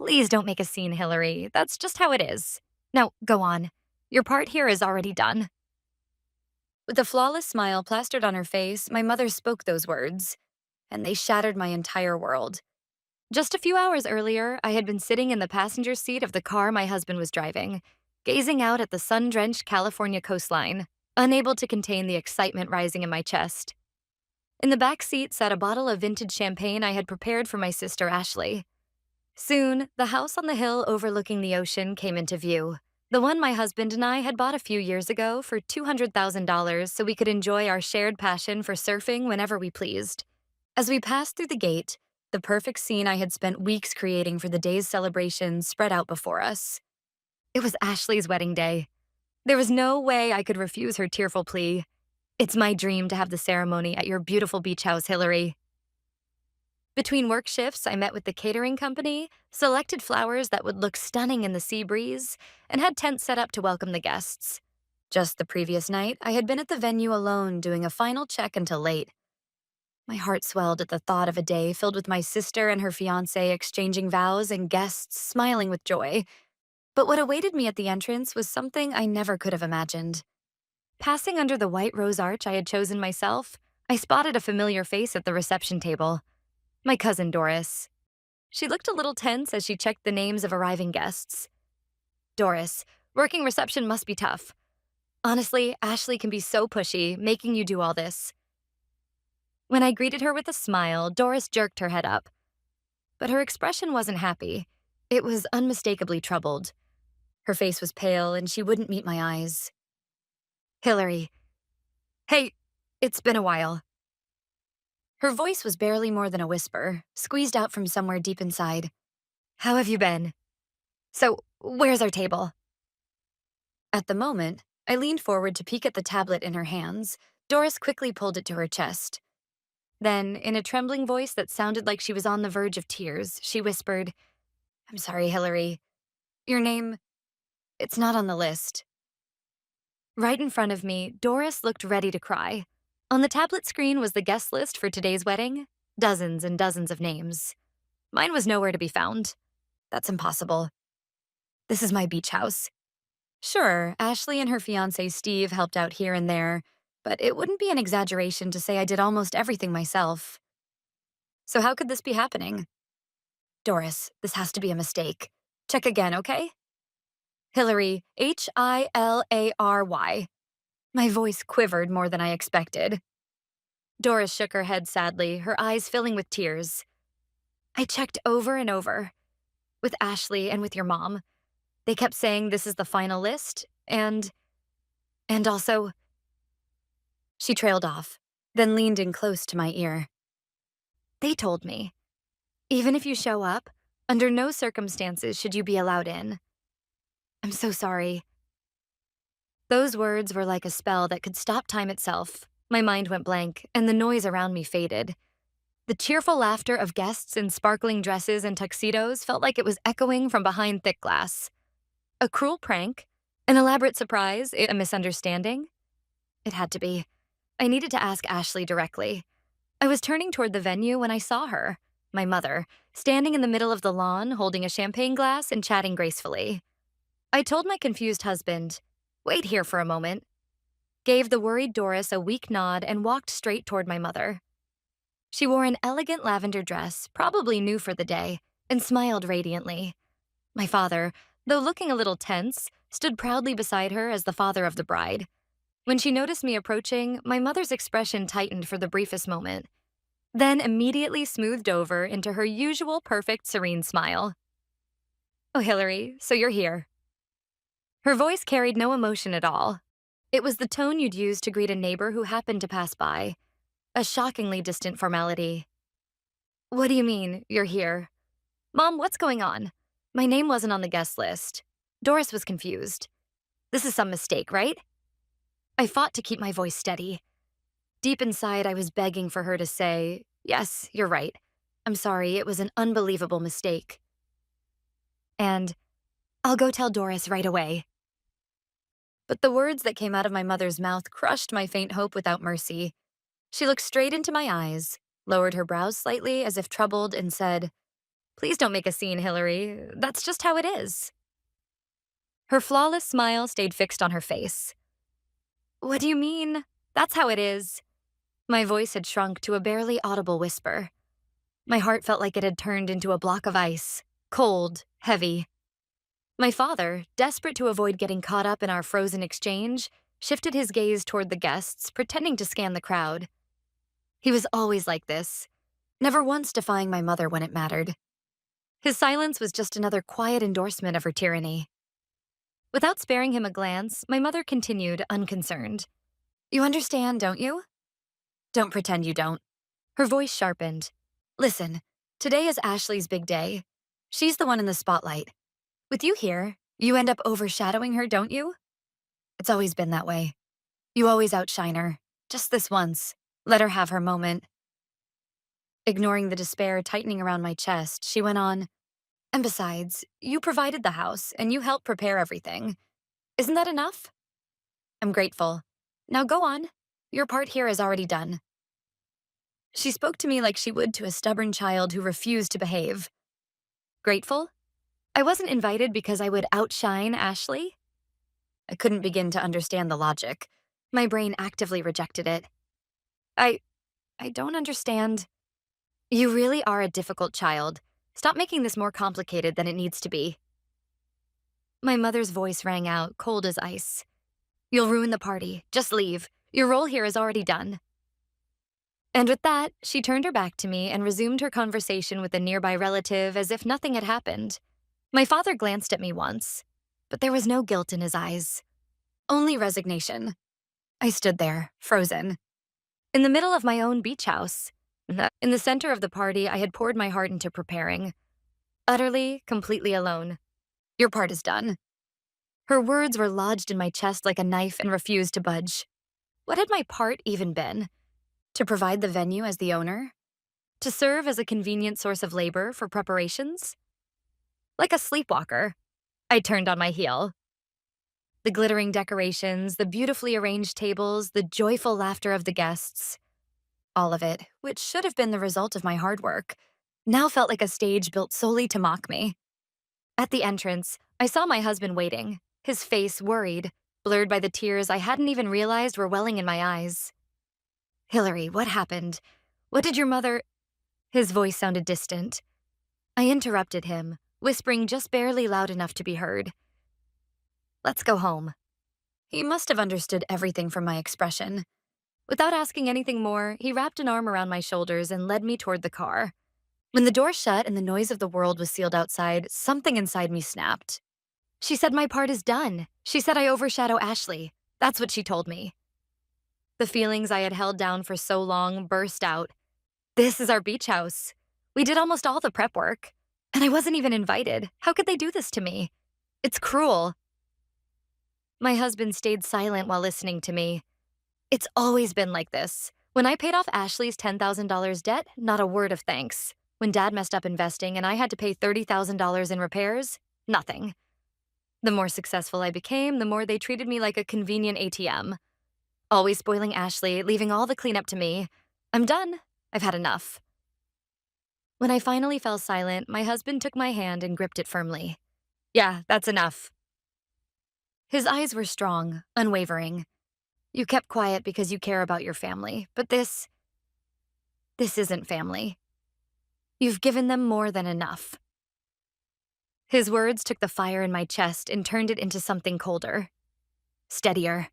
Please don't make a scene, Hillary. That's just how it is. Now, go on. Your part here is already done. With a flawless smile plastered on her face, my mother spoke those words, and they shattered my entire world. Just a few hours earlier, I had been sitting in the passenger seat of the car my husband was driving, gazing out at the sun drenched California coastline, unable to contain the excitement rising in my chest. In the back seat sat a bottle of vintage champagne I had prepared for my sister Ashley. Soon, the house on the hill overlooking the ocean came into view. The one my husband and I had bought a few years ago for $200,000 so we could enjoy our shared passion for surfing whenever we pleased. As we passed through the gate, the perfect scene I had spent weeks creating for the day's celebration spread out before us. It was Ashley's wedding day. There was no way I could refuse her tearful plea. It's my dream to have the ceremony at your beautiful beach house, Hillary. Between work shifts, I met with the catering company, selected flowers that would look stunning in the sea breeze, and had tents set up to welcome the guests. Just the previous night, I had been at the venue alone doing a final check until late. My heart swelled at the thought of a day filled with my sister and her fiancé exchanging vows and guests smiling with joy. But what awaited me at the entrance was something I never could have imagined. Passing under the white rose arch I had chosen myself, I spotted a familiar face at the reception table. My cousin Doris. She looked a little tense as she checked the names of arriving guests. Doris, working reception must be tough. Honestly, Ashley can be so pushy, making you do all this. When I greeted her with a smile, Doris jerked her head up. But her expression wasn't happy. It was unmistakably troubled. Her face was pale, and she wouldn't meet my eyes. Hillary. Hey, it's been a while. Her voice was barely more than a whisper, squeezed out from somewhere deep inside. How have you been? So, where's our table? At the moment, I leaned forward to peek at the tablet in her hands. Doris quickly pulled it to her chest. Then, in a trembling voice that sounded like she was on the verge of tears, she whispered, I'm sorry, Hillary. Your name, it's not on the list. Right in front of me, Doris looked ready to cry. On the tablet screen was the guest list for today's wedding. Dozens and dozens of names. Mine was nowhere to be found. That's impossible. This is my beach house. Sure, Ashley and her fiancé Steve helped out here and there, but it wouldn't be an exaggeration to say I did almost everything myself. So how could this be happening? Doris, this has to be a mistake. Check again, okay? Hillary, Hilary. My voice quivered more than I expected. Doris shook her head sadly, her eyes filling with tears. I checked over and over. With Ashley and with your mom. They kept saying this is the final list, and also. She trailed off, then leaned in close to my ear. They told me, even if you show up, under no circumstances should you be allowed in. I'm so sorry. Those words were like a spell that could stop time itself. My mind went blank, and the noise around me faded. The cheerful laughter of guests in sparkling dresses and tuxedos felt like it was echoing from behind thick glass. A cruel prank? An elaborate surprise? A misunderstanding? It had to be. I needed to ask Ashley directly. I was turning toward the venue when I saw her, my mother, standing in the middle of the lawn holding a champagne glass and chatting gracefully. I told my confused husband, wait here for a moment, gave the worried Doris a weak nod and walked straight toward my mother. She wore an elegant lavender dress, probably new for the day, and smiled radiantly. My father, though looking a little tense, stood proudly beside her as the father of the bride. When she noticed me approaching, my mother's expression tightened for the briefest moment, then immediately smoothed over into her usual perfect serene smile. Oh, Hillary, so you're here. Her voice carried no emotion at all. It was the tone you'd use to greet a neighbor who happened to pass by. A shockingly distant formality. What do you mean, you're here? Mom, what's going on? My name wasn't on the guest list. Doris was confused. This is some mistake, right? I fought to keep my voice steady. Deep inside, I was begging for her to say, yes, you're right. I'm sorry, it was an unbelievable mistake. And I'll go tell Doris right away. But the words that came out of my mother's mouth crushed my faint hope without mercy. She looked straight into my eyes, lowered her brows slightly as if troubled, and said, Please don't make a scene, Hillary. That's just how it is. Her flawless smile stayed fixed on her face. What do you mean? That's how it is. My voice had shrunk to a barely audible whisper. My heart felt like it had turned into a block of ice, cold, heavy. My father, desperate to avoid getting caught up in our frozen exchange, shifted his gaze toward the guests, pretending to scan the crowd. He was always like this, never once defying my mother when it mattered. His silence was just another quiet endorsement of her tyranny. Without sparing him a glance, my mother continued, unconcerned. You understand, don't you? Don't pretend you don't. Her voice sharpened. Listen, today is Ashley's big day. She's the one in the spotlight. With you here, you end up overshadowing her, don't you? It's always been that way. You always outshine her. Just this once. Let her have her moment. Ignoring the despair tightening around my chest, she went on, and besides, you provided the house and you helped prepare everything. Isn't that enough? I'm grateful. Now go on. Your part here is already done. She spoke to me like she would to a stubborn child who refused to behave. Grateful? I wasn't invited because I would outshine Ashley? I couldn't begin to understand the logic. My brain actively rejected it. I don't understand. You really are a difficult child. Stop making this more complicated than it needs to be. My mother's voice rang out, cold as ice. You'll ruin the party. Just leave. Your role here is already done. And with that, she turned her back to me and resumed her conversation with a nearby relative as if nothing had happened. My father glanced at me once, but there was no guilt in his eyes. Only resignation. I stood there, frozen. In the middle of my own beach house. In the center of the party I had poured my heart into preparing. Utterly, completely alone. Your part is done. Her words were lodged in my chest like a knife and refused to budge. What had my part even been? To provide the venue as the owner? To serve as a convenient source of labor for preparations? Like a sleepwalker, I turned on my heel. The glittering decorations, the beautifully arranged tables, the joyful laughter of the guests. All of it, which should have been the result of my hard work, now felt like a stage built solely to mock me. At the entrance, I saw my husband waiting, his face worried, blurred by the tears I hadn't even realized were welling in my eyes. Hillary, what happened? What did your mother— His voice sounded distant. I interrupted him, whispering just barely loud enough to be heard. Let's go home. He must have understood everything from my expression. Without asking anything more, he wrapped an arm around my shoulders and led me toward the car. When the door shut and the noise of the world was sealed outside, something inside me snapped. She said my part is done. She said I overshadow Ashley. That's what she told me. The feelings I had held down for so long burst out. This is our beach house. We did almost all the prep work. And I wasn't even invited. How could they do this to me? It's cruel. My husband stayed silent while listening to me. It's always been like this. When I paid off Ashley's $10,000 debt, not a word of thanks. When Dad messed up investing and I had to pay $30,000 in repairs, nothing. The more successful I became, the more they treated me like a convenient ATM. Always spoiling Ashley, leaving all the cleanup to me. I'm done. I've had enough. When I finally fell silent, my husband took my hand and gripped it firmly. Yeah, that's enough. His eyes were strong, unwavering. You kept quiet because you care about your family, but this isn't family. You've given them more than enough. His words took the fire in my chest and turned it into something colder. Steadier.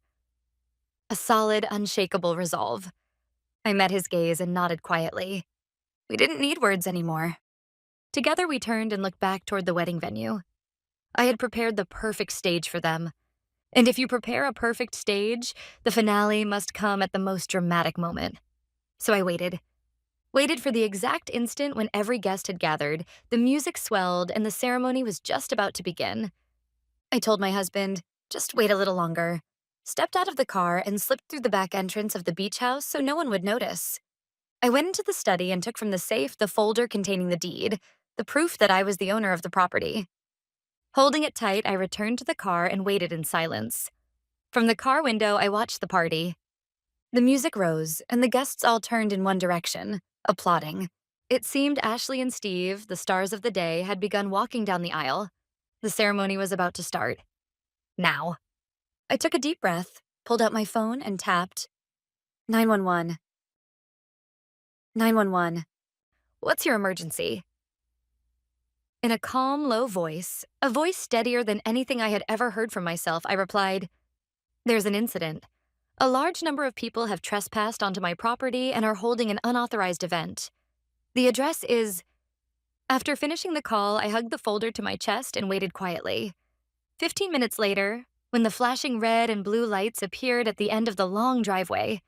A solid, unshakable resolve. I met his gaze and nodded quietly. We didn't need words anymore. Together we turned and looked back toward the wedding venue. I had prepared the perfect stage for them. And if you prepare a perfect stage, the finale must come at the most dramatic moment. So I waited. Waited for the exact instant when every guest had gathered, the music swelled, and the ceremony was just about to begin. I told my husband, just wait a little longer, stepped out of the car and slipped through the back entrance of the beach house so no one would notice. I went into the study and took from the safe the folder containing the deed, the proof that I was the owner of the property. Holding it tight, I returned to the car and waited in silence. From the car window, I watched the party. The music rose, and the guests all turned in one direction, applauding. It seemed Ashley and Steve, the stars of the day, had begun walking down the aisle. The ceremony was about to start. Now. I took a deep breath, pulled out my phone, and tapped 911. 911. What's your emergency? In a calm, low voice, a voice steadier than anything I had ever heard from myself, I replied, There's an incident. A large number of people have trespassed onto my property and are holding an unauthorized event. The address is. After finishing the call, I hugged the folder to my chest and waited quietly. 15 minutes later, when the flashing red and blue lights appeared at the end of the long driveway,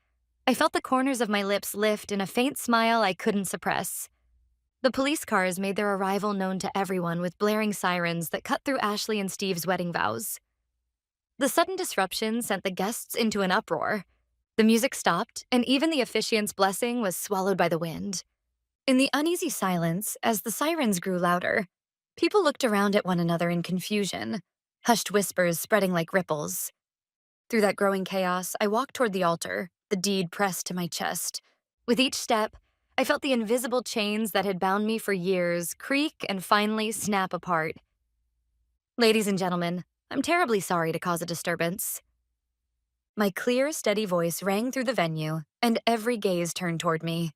I felt the corners of my lips lift in a faint smile I couldn't suppress. The police cars made their arrival known to everyone with blaring sirens that cut through Ashley and Steve's wedding vows. The sudden disruption sent the guests into an uproar. The music stopped, and even the officiant's blessing was swallowed by the wind. In the uneasy silence, as the sirens grew louder, people looked around at one another in confusion, hushed whispers spreading like ripples. Through that growing chaos, I walked toward the altar, the deed pressed to my chest. With each step, I felt the invisible chains that had bound me for years creak and finally snap apart. Ladies and gentlemen, I'm terribly sorry to cause a disturbance. My clear, steady voice rang through the venue, and every gaze turned toward me.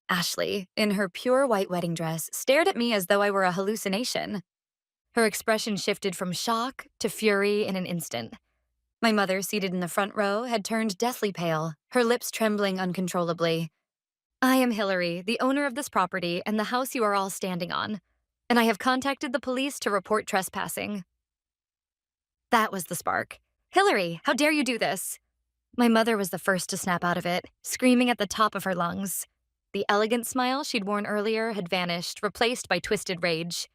Ashley, in her pure white wedding dress, stared at me as though I were a hallucination. Her expression shifted from shock to fury in an instant. My mother, seated in the front row, had turned deathly pale, her lips trembling uncontrollably. I am Hillary, the owner of this property and the house you are all standing on, and I have contacted the police to report trespassing. That was the spark. Hillary, how dare you do this? My mother was the first to snap out of it, screaming at the top of her lungs. The elegant smile she'd worn earlier had vanished, replaced by twisted rage.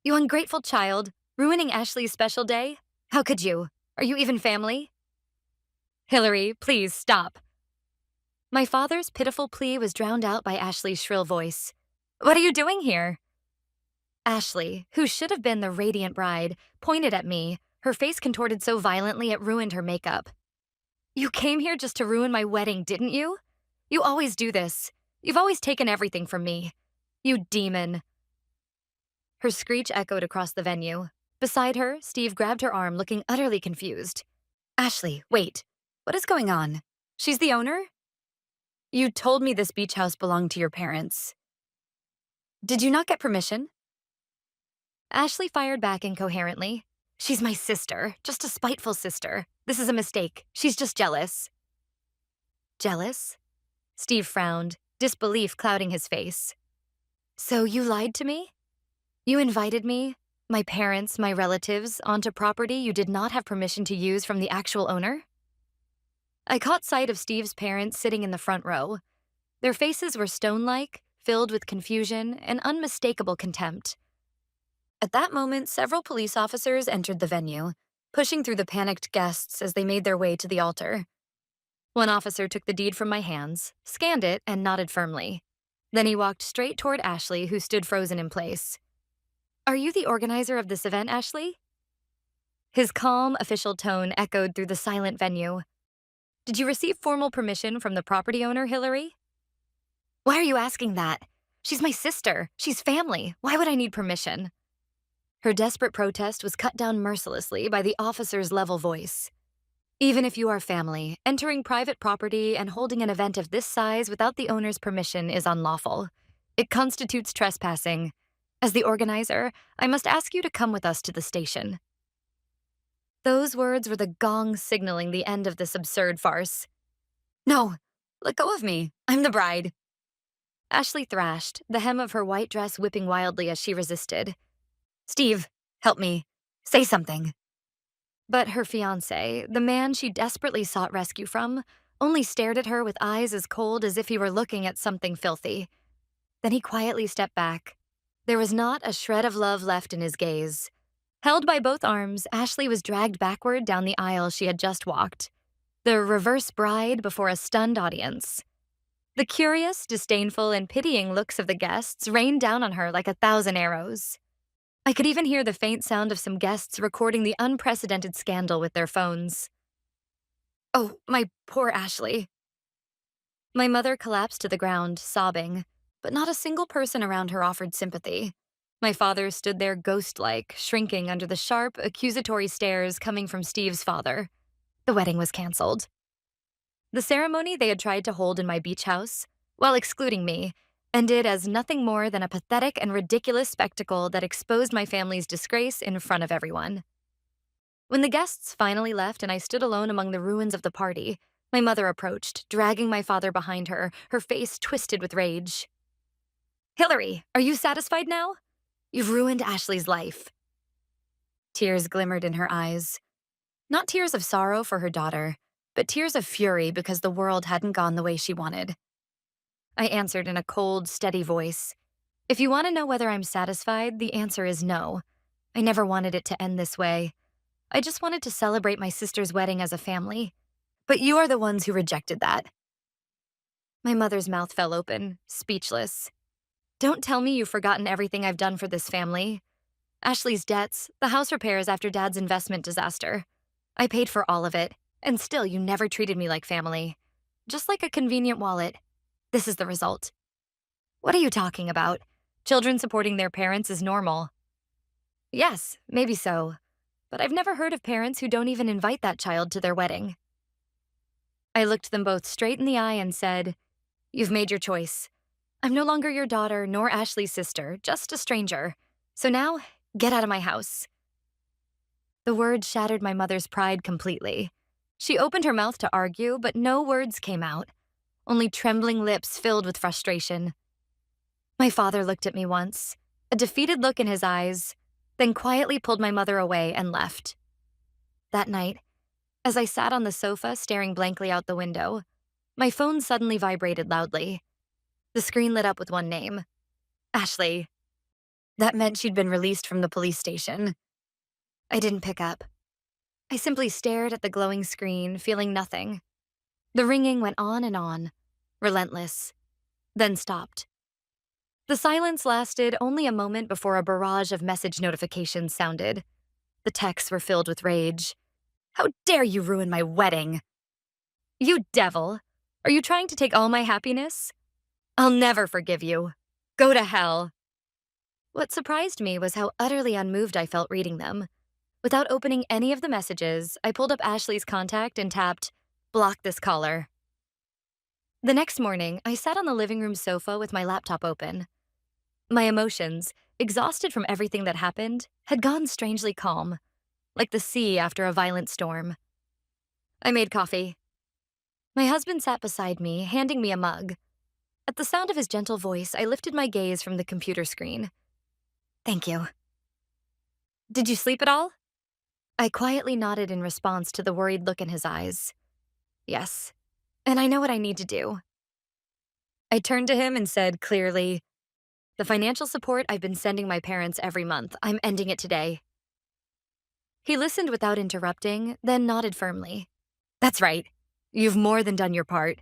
You ungrateful child, ruining Ashley's special day? How could you? Are you even family? Hillary, please stop. My father's pitiful plea was drowned out by Ashley's shrill voice. What are you doing here? Ashley, who should have been the radiant bride, pointed at me, her face contorted so violently it ruined her makeup. You came here just to ruin my wedding, didn't you? You always do this. You've always taken everything from me. You demon. Her screech echoed across the venue. Beside her, Steve grabbed her arm, looking utterly confused. Ashley, wait. What is going on? She's the owner? You told me this beach house belonged to your parents. Did you not get permission? Ashley fired back incoherently. She's my sister, just a spiteful sister. This is a mistake. She's just jealous. Jealous? Steve frowned, disbelief clouding his face. So you lied to me? You invited me, my parents, my relatives, onto property you did not have permission to use from the actual owner? I caught sight of Steve's parents sitting in the front row. Their faces were stone-like, filled with confusion and unmistakable contempt. At that moment, several police officers entered the venue, pushing through the panicked guests as they made their way to the altar. One officer took the deed from my hands, scanned it, and nodded firmly. Then he walked straight toward Ashley, who stood frozen in place. Are you the organizer of this event, Ashley? His calm, official tone echoed through the silent venue. Did you receive formal permission from the property owner, Hillary? Why are you asking that? She's my sister. She's family. Why would I need permission? Her desperate protest was cut down mercilessly by the officer's level voice. Even if you are family, entering private property and holding an event of this size without the owner's permission is unlawful. It constitutes trespassing. As the organizer, I must ask you to come with us to the station. Those words were the gong signaling the end of this absurd farce. No, let go of me. I'm the bride. Ashley thrashed, the hem of her white dress whipping wildly as she resisted. Steve, help me. Say something. But her fiancé, the man she desperately sought rescue from, only stared at her with eyes as cold as if he were looking at something filthy. Then he quietly stepped back. There was not a shred of love left in his gaze. Held by both arms, Ashley was dragged backward down the aisle she had just walked. The reverse bride before a stunned audience. The curious, disdainful, and pitying looks of the guests rained down on her like 1,000 arrows. I could even hear the faint sound of some guests recording the unprecedented scandal with their phones. Oh, my poor Ashley. My mother collapsed to the ground, sobbing. but not a single person around her offered sympathy. My father stood there ghost like, shrinking under the sharp, accusatory stares coming from Steve's father. The wedding was canceled. The ceremony they had tried to hold in my beach house, while excluding me, ended as nothing more than a pathetic and ridiculous spectacle that exposed my family's disgrace in front of everyone. When the guests finally left and I stood alone among the ruins of the party, my mother approached, dragging my father behind her, her face twisted with rage. Hillary, are you satisfied now? You've ruined Ashley's life. Tears glimmered in her eyes. Not tears of sorrow for her daughter, but tears of fury because the world hadn't gone the way she wanted. I answered in a cold, steady voice. If you want to know whether I'm satisfied, the answer is no. I never wanted it to end this way. I just wanted to celebrate my sister's wedding as a family. But you are the ones who rejected that. My mother's mouth fell open, speechless. Don't tell me you've forgotten everything I've done for this family. Ashley's debts, the house repairs after Dad's investment disaster. I paid for all of it, and still you never treated me like family. Just like a convenient wallet. This is the result. What are you talking about? Children supporting their parents is normal. Yes, maybe so. But I've never heard of parents who don't even invite that child to their wedding. I looked them both straight in the eye and said, You've made your choice. I'm no longer your daughter nor Ashley's sister, just a stranger. So now, get out of my house. The words shattered my mother's pride completely. She opened her mouth to argue, but no words came out, only trembling lips filled with frustration. My father looked at me once, a defeated look in his eyes, then quietly pulled my mother away and left. That night, as I sat on the sofa staring blankly out the window, my phone suddenly vibrated loudly. The screen lit up with one name, Ashley. That meant she'd been released from the police station. I didn't pick up. I simply stared at the glowing screen, feeling nothing. The ringing went on, relentless, then stopped. The silence lasted only a moment before a barrage of message notifications sounded. The texts were filled with rage. How dare you ruin my wedding? You devil! Are you trying to take all my happiness? I'll never forgive you. Go to hell. What surprised me was how utterly unmoved I felt reading them. Without opening any of the messages, I pulled up Ashley's contact and tapped, block this caller. The next morning, I sat on the living room sofa with my laptop open. My emotions, exhausted from everything that happened, had gone strangely calm, like the sea after a violent storm. I made coffee. My husband sat beside me, handing me a mug. At the sound of his gentle voice, I lifted my gaze from the computer screen. Thank you. Did you sleep at all? I quietly nodded in response to the worried look in his eyes. Yes, and I know what I need to do. I turned to him and said clearly, the financial support I've been sending my parents every month, I'm ending it today. He listened without interrupting, then nodded firmly. That's right. You've more than done your part.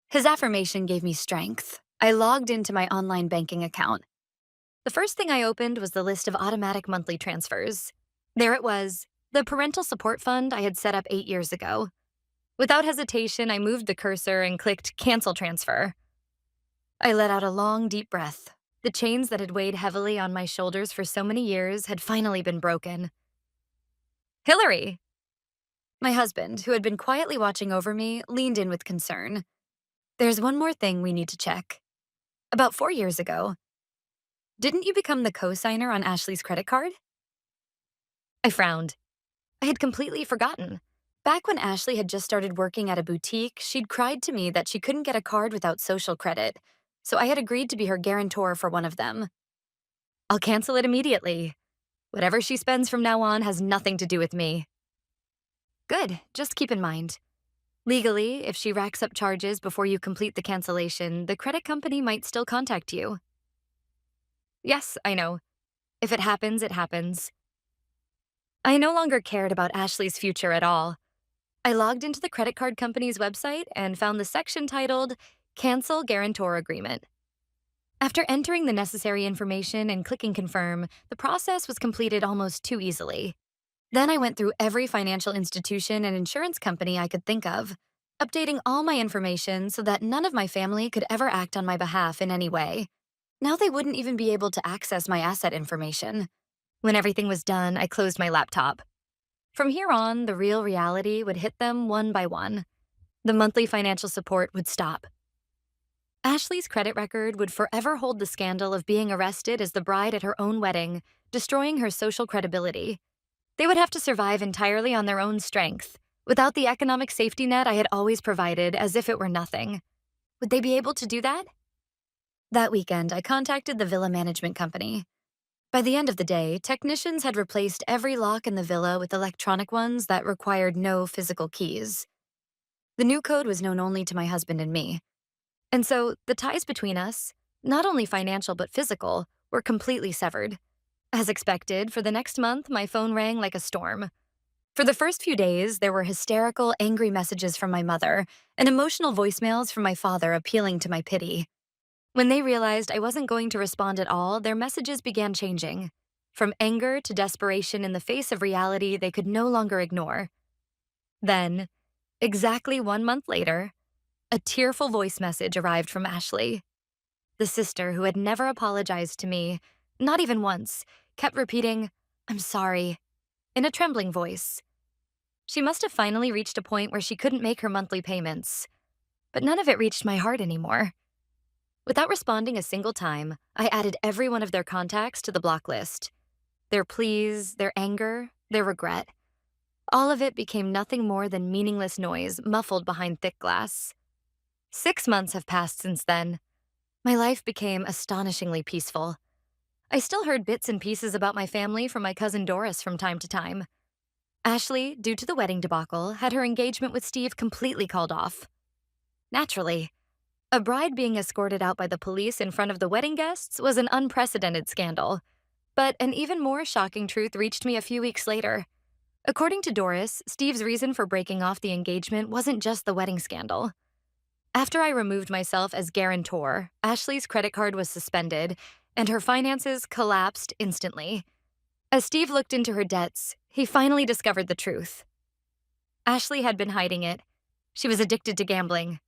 His affirmation gave me strength. I logged into my online banking account. The first thing I opened was the list of automatic monthly transfers. There it was, the parental support fund I had set up 8 years ago. Without hesitation, I moved the cursor and clicked Cancel Transfer. I let out a long, deep breath. The chains that had weighed heavily on my shoulders for so many years had finally been broken. Hillary! My husband, who had been quietly watching over me, leaned in with concern. There's one more thing we need to check. About 4 years ago, didn't you become the co-signer on Ashley's credit card? I frowned. I had completely forgotten. Back when Ashley had just started working at a boutique, she'd cried to me that she couldn't get a card without social credit, so I had agreed to be her guarantor for one of them. I'll cancel it immediately. Whatever she spends from now on has nothing to do with me. Good, just keep in mind. Legally, if she racks up charges before you complete the cancellation, the credit company might still contact you. Yes, I know. If it happens, it happens. I no longer cared about Ashley's future at all. I logged into the credit card company's website and found the section titled Cancel Guarantor Agreement. After entering the necessary information and clicking confirm, the process was completed almost too easily. Then I went through every financial institution and insurance company I could think of. updating all my information so that none of my family could ever act on my behalf in any way. Now they wouldn't even be able to access my asset information. When everything was done, I closed my laptop. From here on, the real reality would hit them one by one. The monthly financial support would stop. Ashley's credit record would forever hold the scandal of being arrested as the bride at her own wedding, destroying her social credibility. They would have to survive entirely on their own strength, without the economic safety net I had always provided, as if it were nothing. Would they be able to do that? That weekend, I contacted the villa management company. By the end of the day, technicians had replaced every lock in the villa with electronic ones that required no physical keys. The new code was known only to my husband and me. And so, the ties between us, not only financial but physical, were completely severed. As expected, for the next month, my phone rang like a storm. For the first few days, there were hysterical, angry messages from my mother and emotional voicemails from my father appealing to my pity. When they realized I wasn't going to respond at all, their messages began changing. From anger to desperation in the face of reality they could no longer ignore. Then, exactly 1 month later, a tearful voice message arrived from Ashley. The sister who had never apologized to me, not even once, kept repeating, "I'm sorry," in a trembling voice. She must have finally reached a point where she couldn't make her monthly payments. But none of it reached my heart anymore. Without responding a single time, I added every one of their contacts to the block list. Their pleas, their anger, their regret. All of it became nothing more than meaningless noise muffled behind thick glass. 6 months have passed since then. My life became astonishingly peaceful. I still heard bits and pieces about my family from my cousin Doris from time to time. Ashley, due to the wedding debacle, had her engagement with Steve completely called off. Naturally, a bride being escorted out by the police in front of the wedding guests was an unprecedented scandal. But an even more shocking truth reached me a few weeks later. According to Doris, Steve's reason for breaking off the engagement wasn't just the wedding scandal. After I removed myself as guarantor, Ashley's credit card was suspended, and her finances collapsed instantly. As Steve looked into her debts, he finally discovered the truth. Ashley had been hiding it. She was addicted to gambling.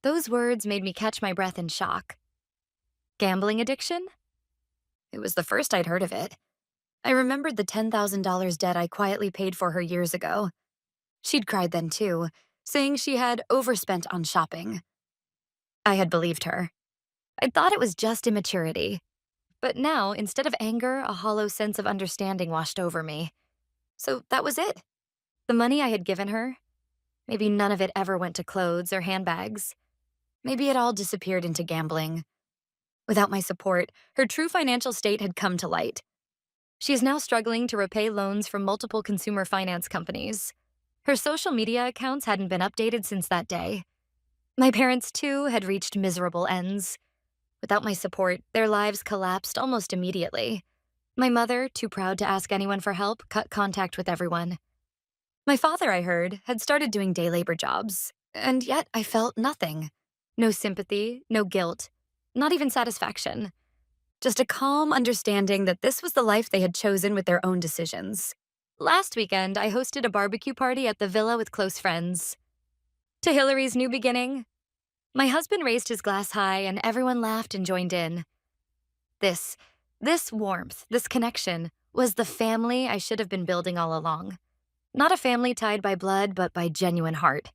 Those words made me catch my breath in shock. Gambling addiction? It was the first I'd heard of it. I remembered the $10,000 debt I quietly paid for her years ago. She'd cried then too, saying she had overspent on shopping. I had believed her. I'd thought it was just immaturity. But now, instead of anger, a hollow sense of understanding washed over me. So that was it. The money I had given her, maybe none of it ever went to clothes or handbags. Maybe it all disappeared into gambling. Without my support, her true financial state had come to light. She is now struggling to repay loans from multiple consumer finance companies. Her social media accounts hadn't been updated since that day. My parents, too, had reached miserable ends. Without my support, their lives collapsed almost immediately. My mother, too proud to ask anyone for help, cut contact with everyone. My father, I heard, had started doing day labor jobs, and yet I felt nothing. No sympathy, no guilt, not even satisfaction. Just a calm understanding that this was the life they had chosen with their own decisions. Last weekend, I hosted a barbecue party at the villa with close friends. To Hillary's new beginning, my husband raised his glass high and everyone laughed and joined in. This warmth, this connection, was the family I should have been building all along. Not a family tied by blood, but by genuine heart.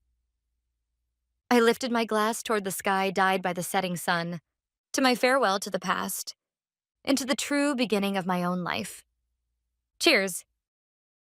I lifted my glass toward the sky dyed by the setting sun, to my farewell to the past, and to the true beginning of my own life. Cheers.